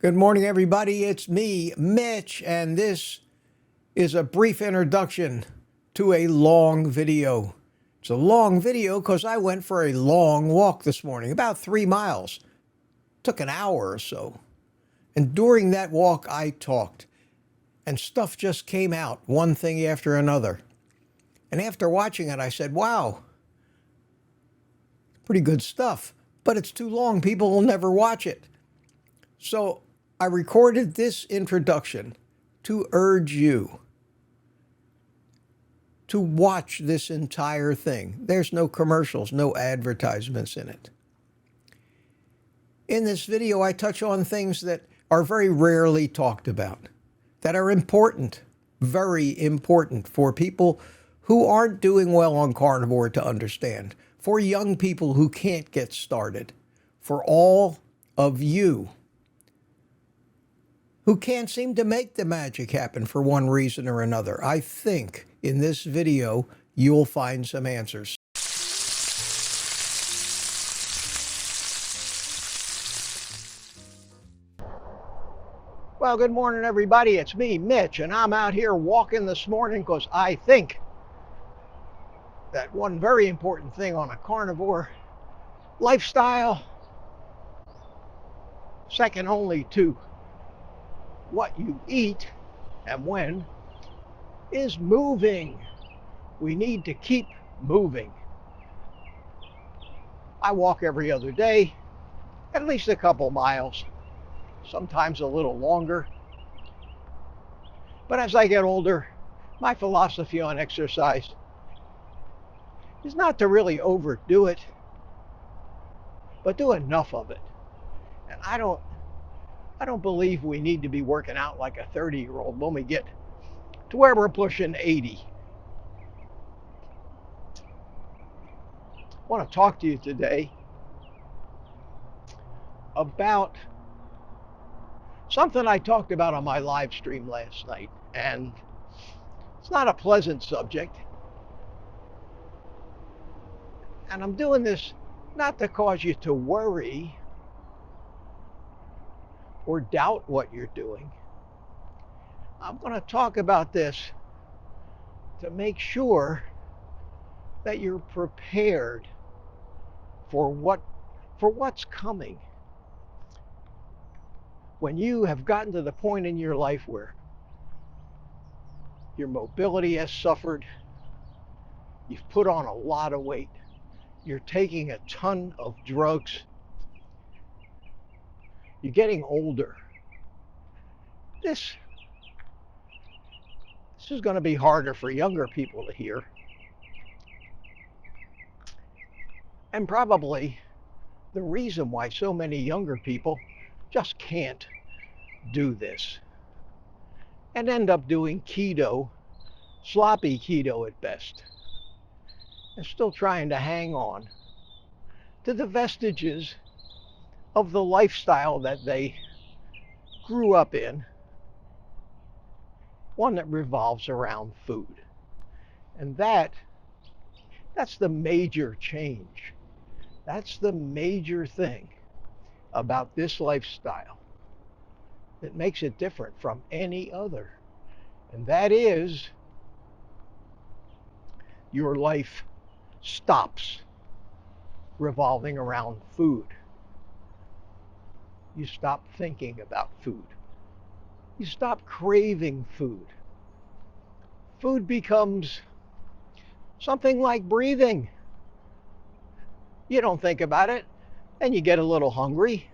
Good morning, everybody. It's me, Mitch, and this is a brief introduction to a long video. It's a long video because I went for a long walk this morning, about 3 miles. Took an hour or so. And during that walk, I talked. And stuff just came out, one thing after another. And after watching it, I said, wow, pretty good stuff. But it's too long. People will never watch it. So I recorded this introduction to urge you to watch this entire thing. There's no commercials, no advertisements in it. In this video, I touch on things that are very rarely talked about, that are important, very important for people who aren't doing well on carnivore to understand, for young people who can't get started, for all of you who can't seem to make the magic happen for one reason or another. I think in this video, you'll find some answers. Well, good morning, everybody. It's me, Mitch, and I'm out here walking this morning because I think that one very important thing on a carnivore lifestyle, second only to what you eat and when, is moving. We need to keep moving. I walk every other day, at least a couple miles, sometimes a little longer. But as I get older, my philosophy on exercise is not to really overdo it, but do enough of it. And I don't believe we need to be working out like a 30-year-old when we get to where we're pushing 80. I want to talk to you today about something I talked about on my live stream last night, and it's not a pleasant subject. And I'm doing this not to cause you to worry or doubt what you're doing. I'm going to talk about this to make sure that you're prepared for what's coming. When you have gotten to the point in your life where your mobility has suffered, you've put on a lot of weight, you're taking a ton of drugs, you're getting older. This is going to be harder for younger people to hear. And probably the reason why so many younger people just can't do this and end up doing keto, sloppy keto at best, and still trying to hang on to the vestiges of the lifestyle that they grew up in, one that revolves around food. And that's the major change. That's the major thing about this lifestyle that makes it different from any other. And that is, your life stops revolving around food. You stop thinking about food. You stop craving food. Food becomes something like breathing. You don't think about it, and you get a little hungry,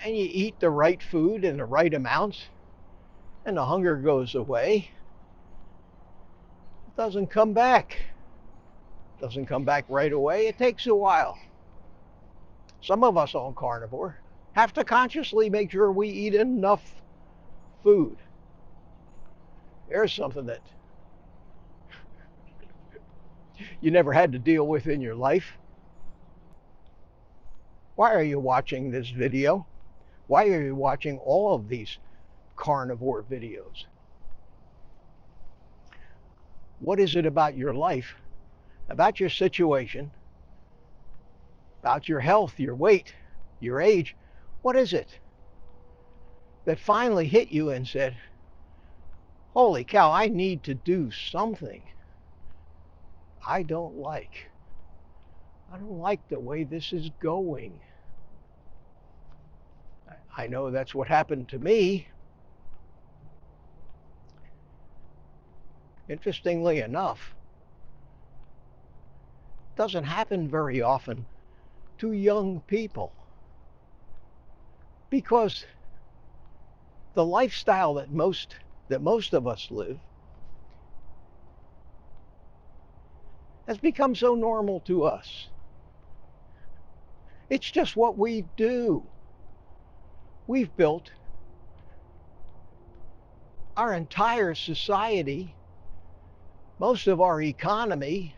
and you eat the right food in the right amounts, and the hunger goes away. It doesn't come back. It doesn't come back right away. It takes a while. Some of us on carnivore have to consciously make sure we eat enough food. There's something that you never had to deal with in your life. Why are you watching this video? Why are you watching all of these carnivore videos? What is it about your life, about your situation, about your health, your weight, your age? What is it that finally hit you and said, holy cow, I need to do something. I don't like the way this is going. I know that's what happened to me. Interestingly enough, it doesn't happen very often to young people, because the lifestyle that most of us live has become so normal to us. It's just what we do. We've built our entire society, most of our economy,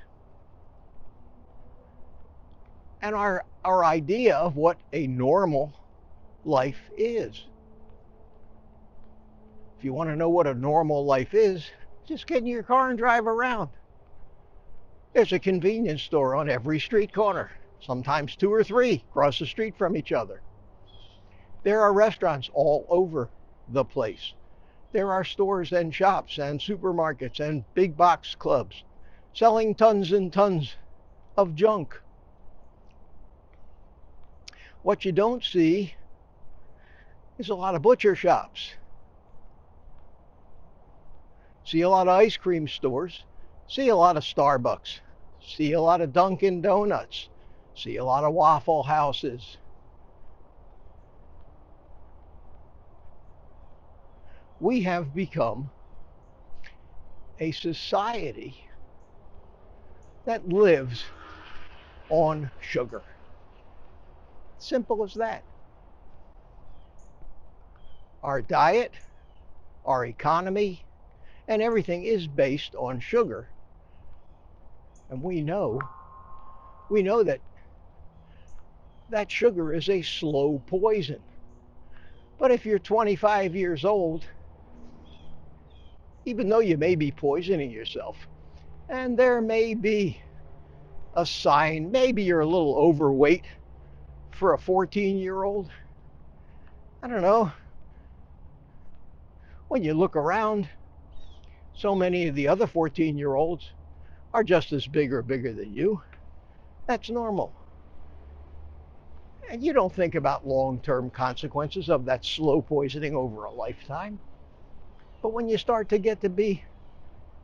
and our idea of what a normal life is. If you want to know what a normal life is, just get in your car and drive around. There's a convenience store on every street corner, sometimes 2 or 3 across the street from each other. There are restaurants all over the place. There are stores and shops and supermarkets and big box clubs selling tons and tons of junk. What you don't see is a lot of butcher shops. See a lot of ice cream stores. See a lot of Starbucks. See a lot of Dunkin' Donuts. See a lot of Waffle Houses. We have become a society that lives on sugar. Simple as that. Our diet, our economy, and everything is based on sugar. And we know that sugar is a slow poison. But if you're 25 years old, even though you may be poisoning yourself, and there may be a sign, maybe you're a little overweight for a 14-year-old, I don't know. When you look around, so many of the other 14-year-olds are just as big or bigger than you. That's normal. And you don't think about long-term consequences of that slow poisoning over a lifetime. But when you start to get to be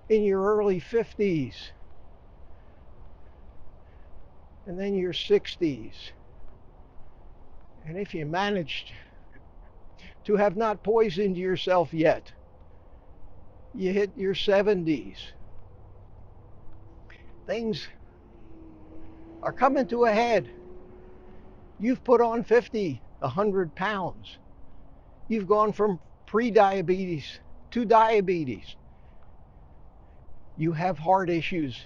in your early 50s, and then your 60s, and if you managed to have not poisoned yourself yet, you hit your 70s, things are coming to a head. You've put on 50, 100 pounds. You've gone from pre-diabetes to diabetes. You have heart issues,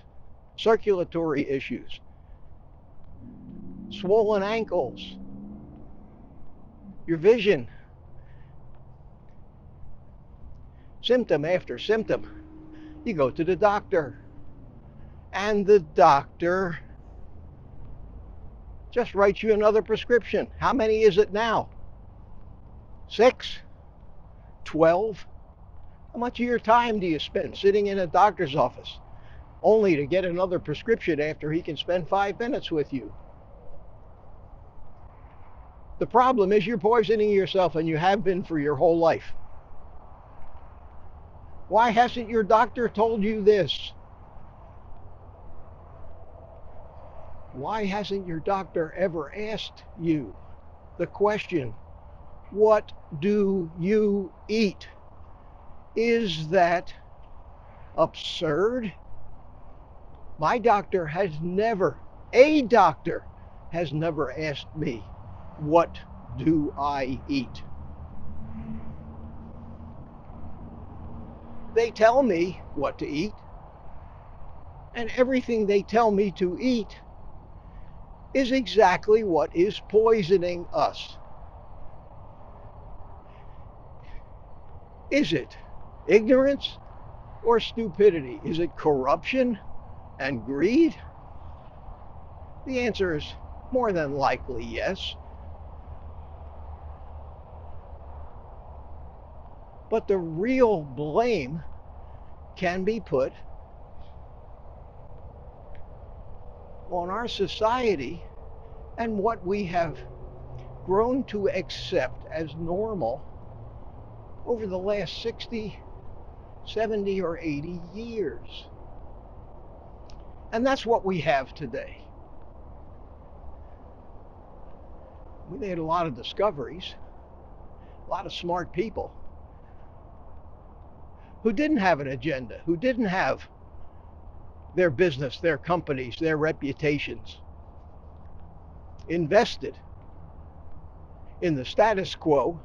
circulatory issues, swollen ankles, your vision, symptom after symptom. You go to the doctor, and the doctor just writes you another prescription. How many is it now? 6? 12? How much of your time do you spend sitting in a doctor's office only to get another prescription after he can spend 5 minutes with you? The problem is you're poisoning yourself, and you have been for your whole life. Why hasn't your doctor told you this? Why hasn't your doctor ever asked you the question, what do you eat? Is that absurd? A doctor has never asked me, what do I eat? They tell me what to eat, and everything they tell me to eat is exactly what is poisoning us. Is it ignorance or stupidity? Is it corruption and greed? The answer is more than likely yes. But the real blame can be put on our society and what we have grown to accept as normal over the last 60, 70, or 80 years. And that's what we have today. We made a lot of discoveries, a lot of smart people who didn't have an agenda, who didn't have their business, their companies, their reputations invested in the status quo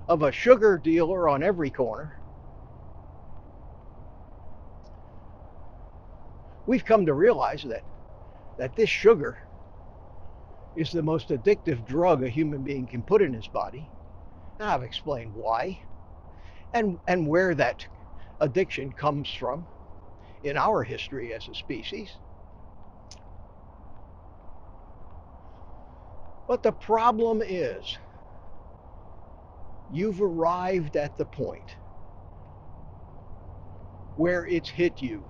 of a sugar dealer on every corner. We've come to realize that this sugar is the most addictive drug a human being can put in his body. And I've explained why and where that addiction comes from in our history as a species. But the problem is, you've arrived at the point where it's hit you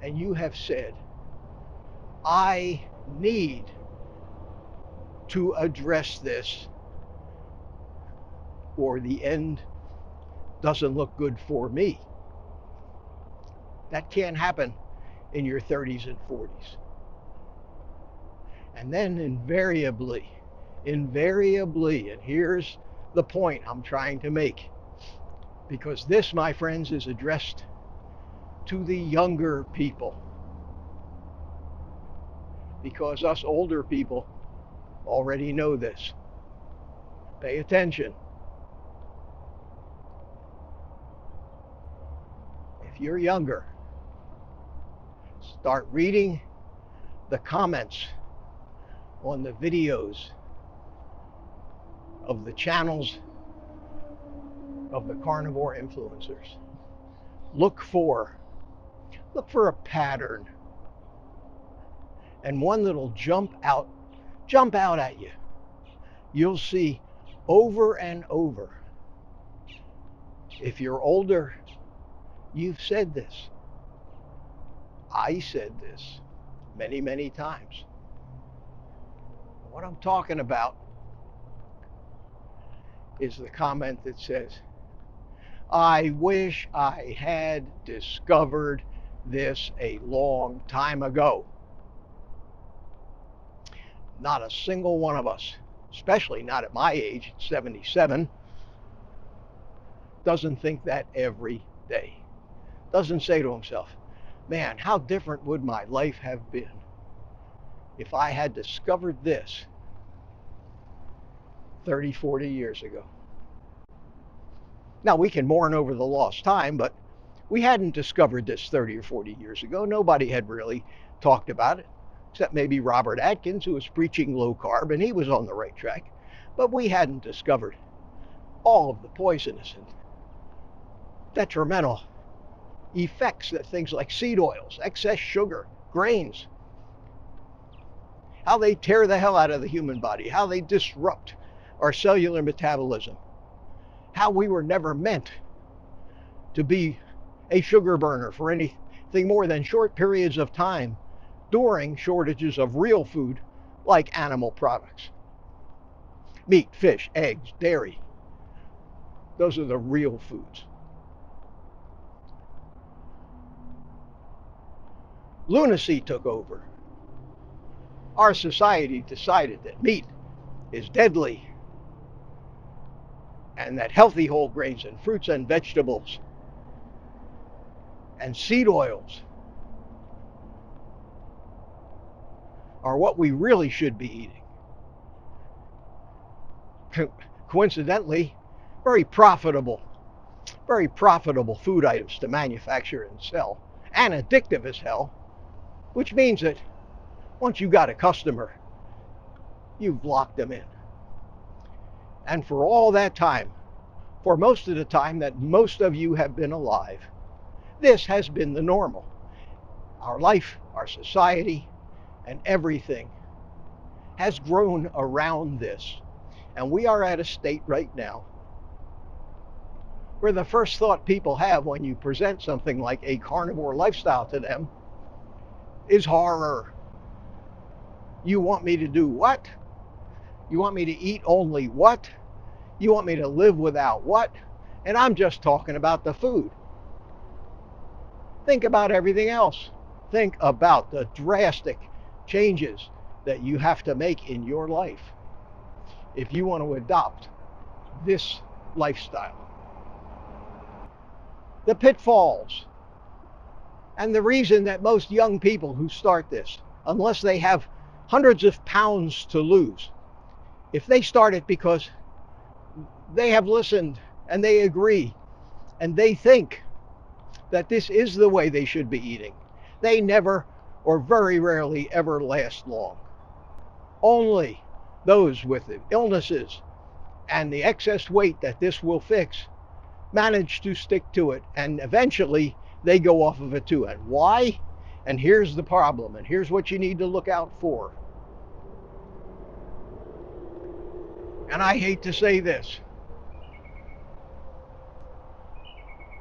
and you have said, I need to address this or the end doesn't look good for me. That can't happen in your 30s and 40s. And then invariably, and here's the point I'm trying to make, because this, my friends, is addressed to the younger people. Because us older people already know this. Pay attention. If you're younger, start reading the comments on the videos of the channels of the carnivore influencers. Look for a pattern, and one that'll jump out at you. You'll see over and over. If you're older, you've said this. I said this many, many times. What I'm talking about is the comment that says, I wish I had discovered this a long time ago. Not a single one of us, especially not at my age, 77, doesn't think that every day. Doesn't say to himself, man, how different would my life have been if I had discovered this 30, 40 years ago. Now, we can mourn over the lost time, but we hadn't discovered this 30 or 40 years ago. Nobody had really talked about it, except maybe Robert Atkins, who was preaching low carb, and he was on the right track. But we hadn't discovered all of the poisonous and detrimental effects that things like seed oils, excess sugar, grains, how they tear the hell out of the human body, how they disrupt our cellular metabolism, how we were never meant to be a sugar burner for anything more than short periods of time during shortages of real food like animal products. Meat, fish, eggs, dairy. Those are the real foods. Lunacy took over. Our society decided that meat is deadly and that healthy whole grains and fruits and vegetables and seed oils are what we really should be eating. Coincidentally, very profitable food items to manufacture and sell, and addictive as hell, which means that once you got a customer, you've locked them in. And for all that time, for most of the time that most of you have been alive, this has been the normal. Our life, our society, and everything has grown around this. And we are at a state right now where the first thought people have when you present something like a carnivore lifestyle to them is horror. You want me to do what? You want me to eat only what? You want me to live without what? And I'm just talking about the food. Think about everything else. Think about the drastic changes that you have to make in your life if you want to adopt this lifestyle. The pitfalls, and the reason that most young people who start this, unless they have hundreds of pounds to lose, if they start it because they have listened and they agree and they think that this is the way they should be eating, they never or very rarely ever last long. Only those with illnesses and the excess weight that this will fix manage to stick to it, and eventually they go off of it too. And why? And here's the problem, and here's what you need to look out for. And I hate to say this,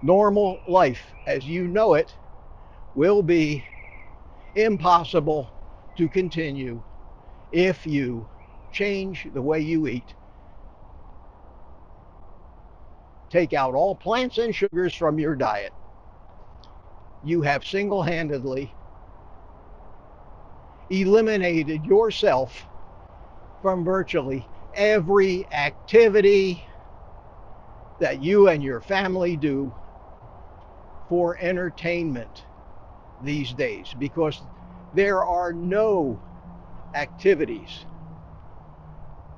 normal life as you know it will be impossible to continue if you change the way you eat, take out all plants and sugars from your diet. You have single-handedly eliminated yourself from virtually every activity that you and your family do for entertainment these days, because there are no activities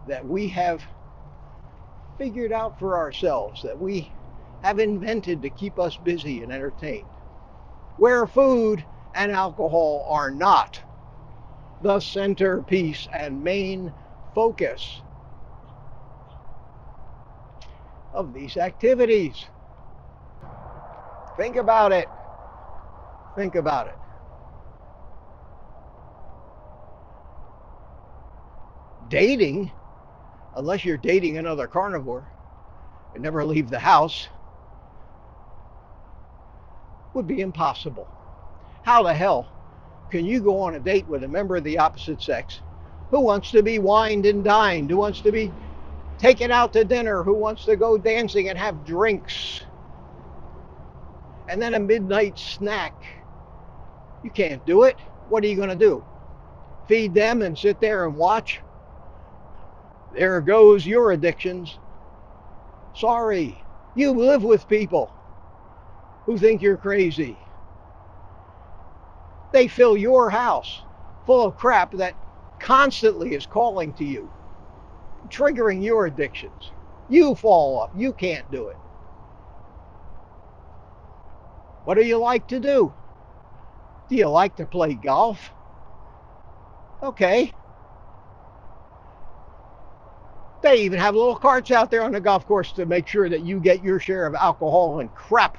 that we have figured out for ourselves, that we have invented to keep us busy and entertained, where food and alcohol are not the centerpiece and main focus of these activities. Think about it. Think about it. Dating, unless you're dating another carnivore and never leave the house, would be impossible. How the hell can you go on a date with a member of the opposite sex who wants to be wined and dined, who wants to be taken out to dinner, who wants to go dancing and have drinks, and then a midnight snack? You can't do it. What are you going to do? Feed them and sit there and watch? There goes your addictions. Sorry, you live with people who think you're crazy. They fill your house full of crap that constantly is calling to you, triggering your addictions. You fall off. You can't do it. What do you like to do? Do you like to play golf? Okay. They even have little carts out there on the golf course to make sure that you get your share of alcohol and crap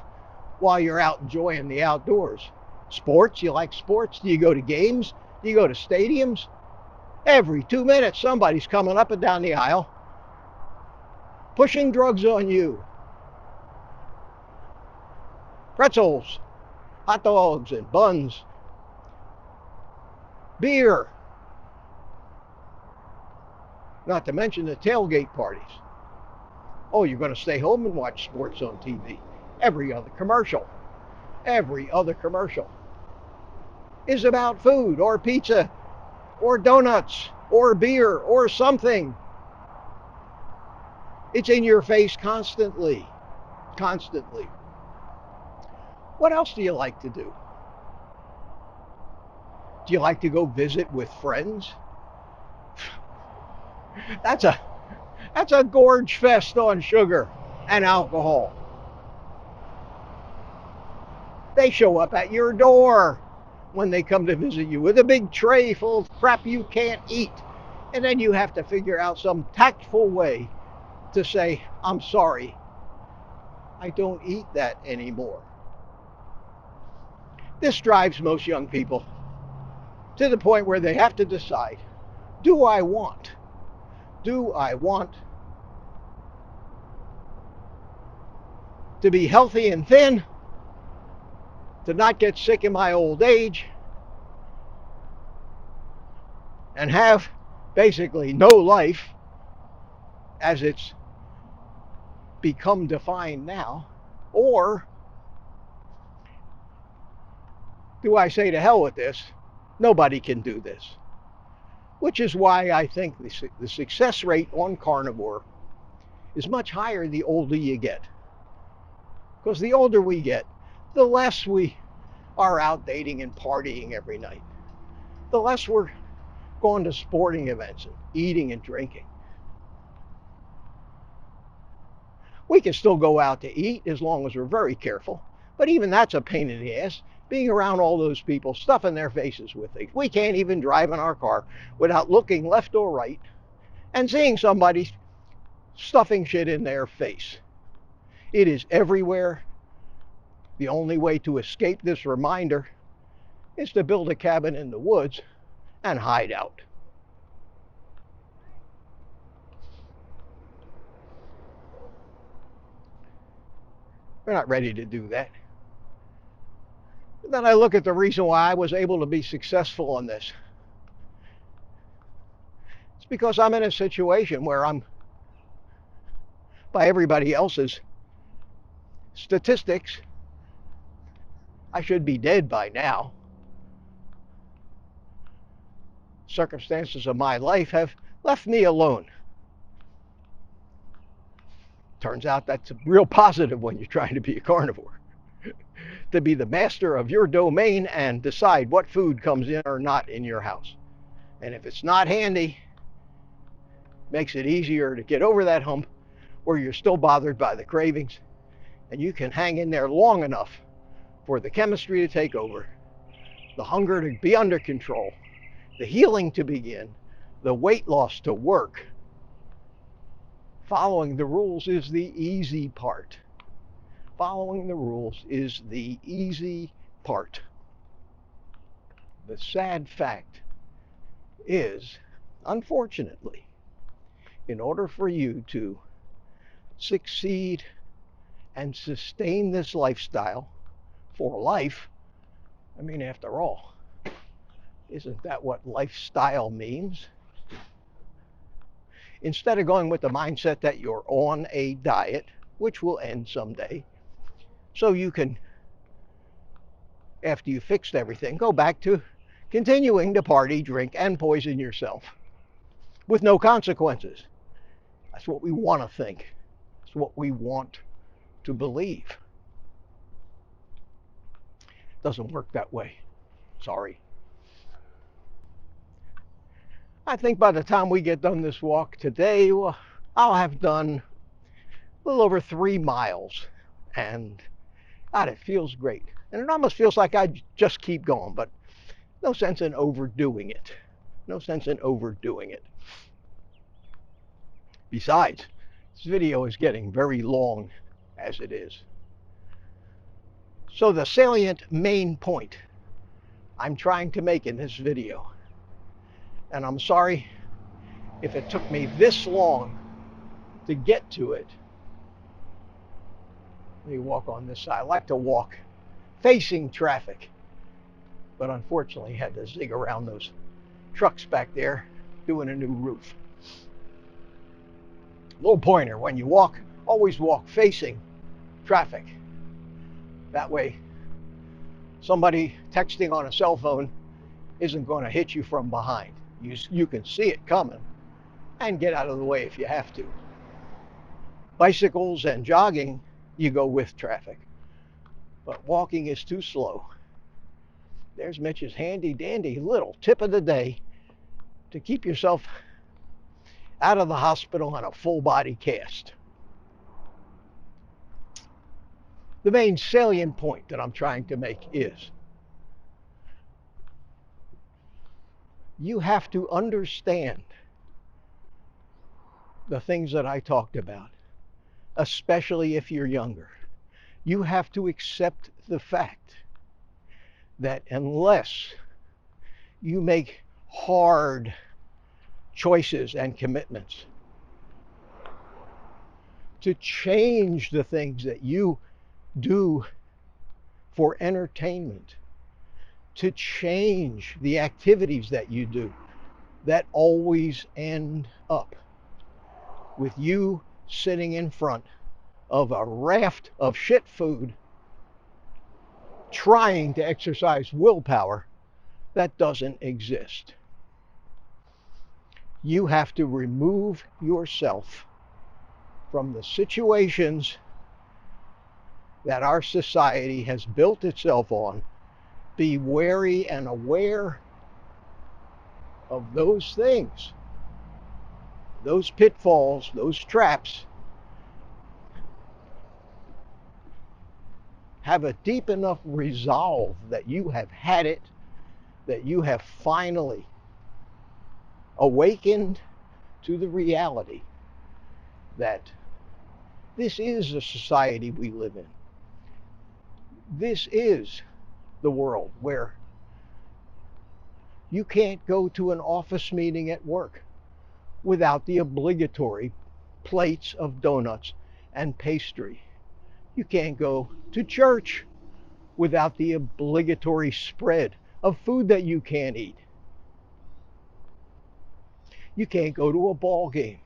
while you're out enjoying the outdoors. Sports, you like sports? Do you go to games? Do you go to stadiums? Every 2 minutes, somebody's coming up and down the aisle, pushing drugs on you. Pretzels, hot dogs, and buns. Beer. Not to mention the tailgate parties. Oh, you're going to stay home and watch sports on TV. Every other commercial is about food or pizza or donuts or beer or something. It's in your face constantly. What else do you like to do? Do you like to go visit with friends? That's a gorge fest on sugar and alcohol. They show up at your door when they come to visit you with a big tray full of crap you can't eat. And then you have to figure out some tactful way to say, I'm sorry, I don't eat that anymore. This drives most young people to the point where they have to decide, do I want do I want to be healthy and thin, to not get sick in my old age, and have basically no life as it's become defined now? Or do I say to hell with this, nobody can do this? Which is why I think the success rate on carnivore is much higher the older you get. Because the older we get, the less we are out dating and partying every night. The less we're going to sporting events and eating and drinking. We can still go out to eat as long as we're very careful, but even that's a pain in the ass, being around all those people stuffing their faces with things. We can't even drive in our car without looking left or right and seeing somebody stuffing shit in their face. It is everywhere. The only way to escape this reminder is to build a cabin in the woods and hide out. We're not ready to do that. Then I look at the reason why I was able to be successful on this. It's because I'm in a situation where I'm, by everybody else's statistics, I should be dead by now. Circumstances of my life have left me alone. Turns out that's a real positive when you're trying to be a carnivore. To be the master of your domain and decide what food comes in or not in your house. And if it's not handy, makes it easier to get over that hump where you're still bothered by the cravings, and you can hang in there long enough for the chemistry to take over, the hunger to be under control, the healing to begin, the weight loss to work. Following the rules is the easy part. Following the rules is the easy part. The sad fact is, unfortunately, in order for you to succeed and sustain this lifestyle for life, I mean, after all, isn't that what lifestyle means? Instead of going with the mindset that you're on a diet, which will end someday, so you can, after you fixed everything, go back to continuing to party, drink, and poison yourself with no consequences. That's what we want to think. It's what we want to believe. Doesn't work that way. Sorry. I think by the time we get done this walk today, I'll have done a little over 3 miles. And God, it feels great. And it almost feels like I just keep going, but no sense in overdoing it. No sense in overdoing it. Besides, this video is getting very long as it is. So the salient main point I'm trying to make in this video, and I'm sorry if it took me this long to get to it. Let me walk on this side. I like to walk facing traffic, but unfortunately had to zig around those trucks back there doing a new roof. Little pointer, when you walk, always walk facing traffic. That way, somebody texting on a cell phone isn't going to hit you from behind. You can see it coming and get out of the way if you have to. Bicycles and jogging, you go with traffic. But walking is too slow. There's Mitch's handy dandy little tip of the day to keep yourself out of the hospital on a full body cast. The main salient point that I'm trying to make is you have to understand the things that I talked about, especially if you're younger. You have to accept the fact that unless you make hard choices and commitments to change the things that you do for entertainment, to change the activities that you do that always end up with you sitting in front of a raft of shit food trying to exercise willpower that doesn't exist. You have to remove yourself from the situations that our society has built itself on. Be wary and aware of those things, those pitfalls, those traps. Have a deep enough resolve that you have had it, that you have finally awakened to the reality that this is the society we live in. This is the world where you can't go to an office meeting at work without the obligatory plates of donuts and pastry. You can't go to church without the obligatory spread of food that you can't eat. You can't go to a ball game,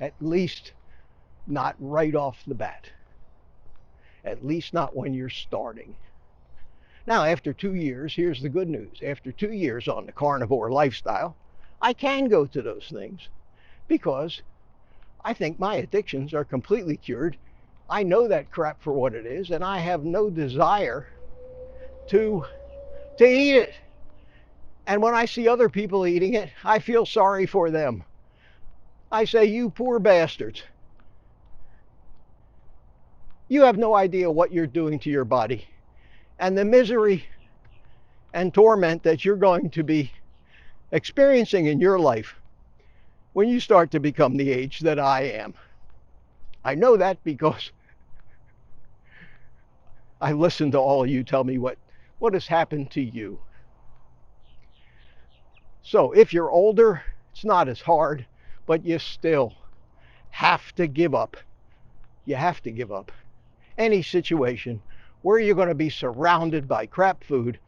at least not right off the bat, at least not when you're starting. Now, after 2 years, here's the good news. After 2 years on the carnivore lifestyle, I can go to those things because I think my addictions are completely cured. I know that crap for what it is, and I have no desire to eat it. And when I see other people eating it, I feel sorry for them. I say, you poor bastards. You have no idea what you're doing to your body and the misery and torment that you're going to be experiencing in your life when you start to become the age that I am. I know that because I listen to all of you tell me what has happened to you. So if you're older, it's not as hard, but you still have to give up. You have to give up any situation where you're going to be surrounded by crap food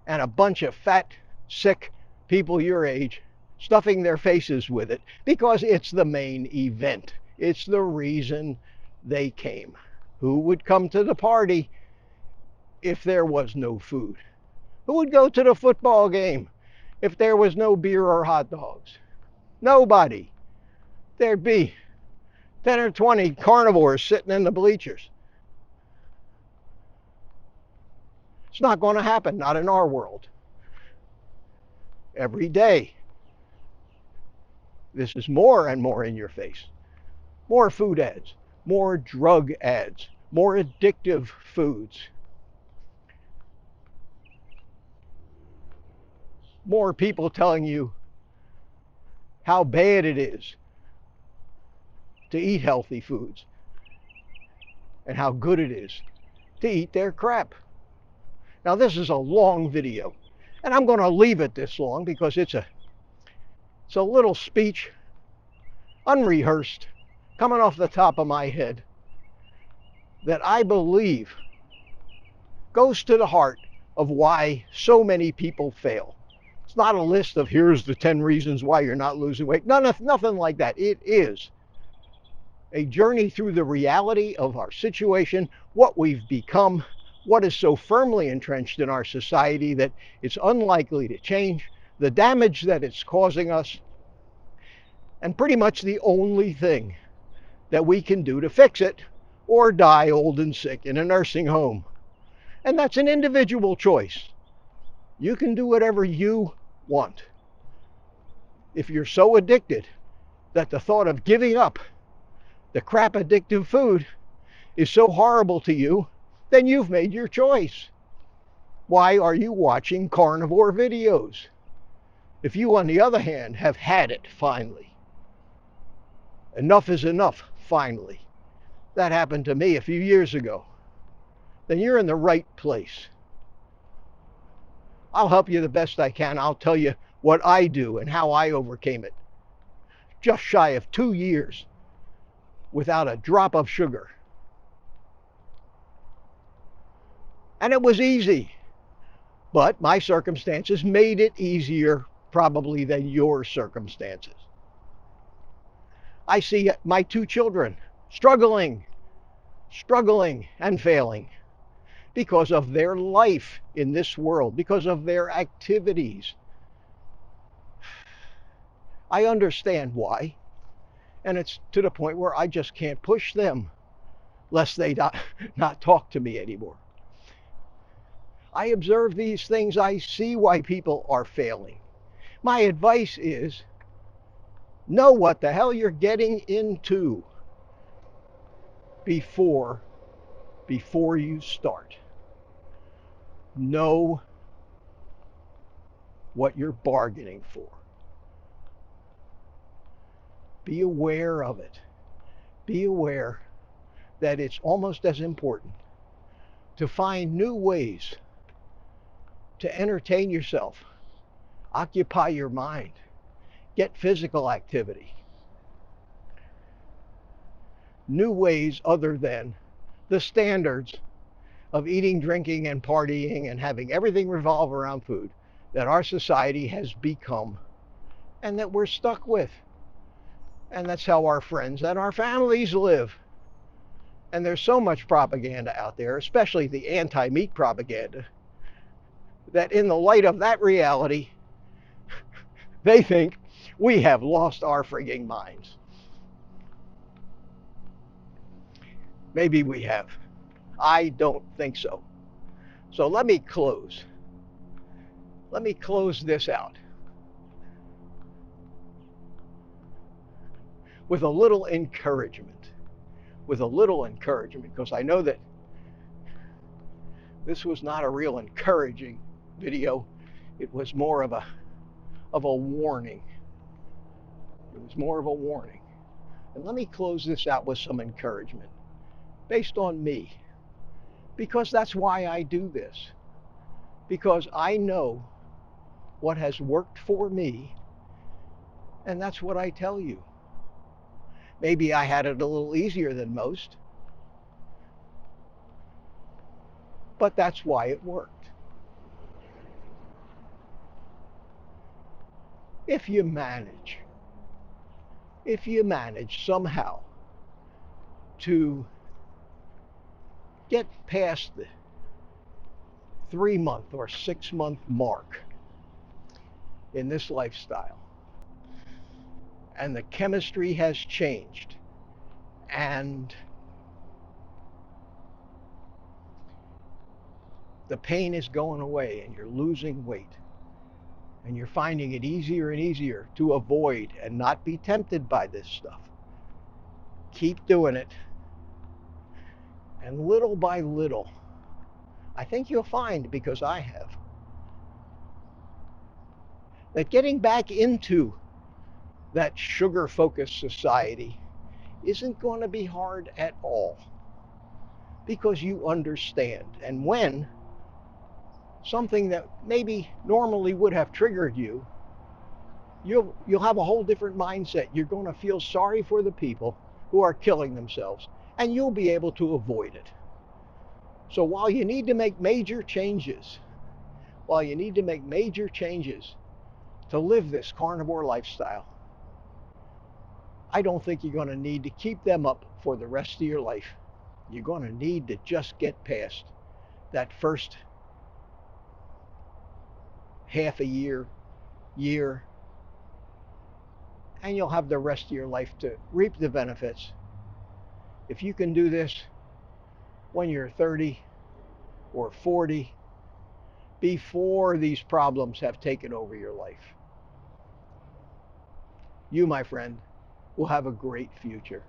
and a bunch of fat, sick people your age stuffing their faces with it because it's the main event. It's the reason they came. Who would come to the party if there was no food? Who would go to the football game if there was no beer or hot dogs? Nobody. There'd be 10 or 20 carnivores sitting in the bleachers. It's not going to happen, not in our world. Every day, this is more and more in your face. More food ads, more drug ads, more addictive foods. More people telling you how bad it is to eat healthy foods and how good it is to eat their crap. Now this is a long video, and I'm going to leave it this long because it's a little speech, unrehearsed, coming off the top of my head, that I believe goes to the heart of why so many people fail. It's not a list of here's the 10 reasons why you're not losing weight. Nothing like that. It is a journey through the reality of our situation, what we've become, what is so firmly entrenched in our society that it's unlikely to change, the damage that it's causing us, and pretty much the only thing that we can do to fix it or die old and sick in a nursing home. And that's an individual choice. You can do whatever you want. If you're so addicted that the thought of giving up the crap addictive food is so horrible to you, then you've made your choice. Why are you watching carnivore videos? If you, on the other hand, have had it finally, enough is enough finally, that happened to me a few years ago, then you're in the right place. I'll help you the best I can. I'll tell you what I do and how I overcame it. just shy of 2 years without a drop of sugar. And it was easy, but my circumstances made it easier probably than your circumstances. I see my 2 children struggling and failing because of their life in this world, because of their activities. I understand why, and it's to the point where I just can't push them lest they not talk to me anymore. I observe these things. I see why people are failing. My advice is know what the hell you're getting into before you start. Know what you're bargaining for. Be aware of it. Be aware that it's almost as important to find new ways to entertain yourself, occupy your mind, get physical activity. New ways other than the standards of eating, drinking, and partying and having everything revolve around food that our society has become and that we're stuck with. And that's how our friends and our families live. And there's so much propaganda out there, especially the anti-meat propaganda, that in the light of that reality, they think we have lost our frigging minds. Maybe we have. I don't think so. So let me close. Let me close this out with a little encouragement. Because I know that this was not a real encouraging video. It was more of a warning. It was more of a warning. And let me close this out with some encouragement based on me. Because that's why I do this. Because I know what has worked for me, and that's what I tell you. Maybe I had it a little easier than most, but that's why it worked. If you manage somehow to get past the 3-month or 6-month mark in this lifestyle, and the chemistry has changed, and the pain is going away, and you're losing weight, and you're finding it easier and easier to avoid and not be tempted by this stuff. Keep doing it. And little by little, I think you'll find, because I have, that getting back into that sugar-focused society isn't going to be hard at all, because you understand. And when something that maybe normally would have triggered you, you'll have a whole different mindset. You're going to feel sorry for the people who are killing themselves, and you'll be able to avoid it. So while you need to make major changes, to live this carnivore lifestyle, I don't think you're going to need to keep them up for the rest of your life. You're going to need to just get past that first half a year, and you'll have the rest of your life to reap the benefits. If you can do this when you're 30 or 40, before these problems have taken over your life, you, my friend, will have a great future.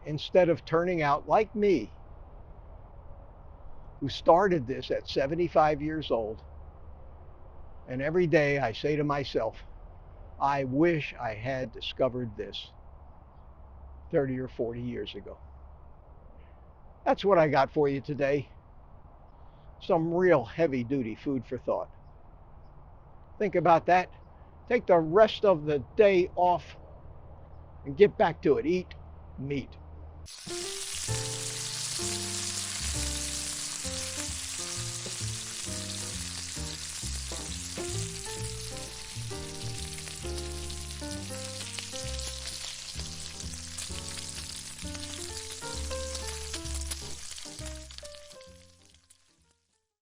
Instead of turning out like me, who started this at 75 years old, and every day I say to myself, I wish I had discovered this 30 or 40 years ago. That's what I got for you today. Some real heavy-duty food for thought. Think about that. Take the rest of the day off and get back to it. Eat meat.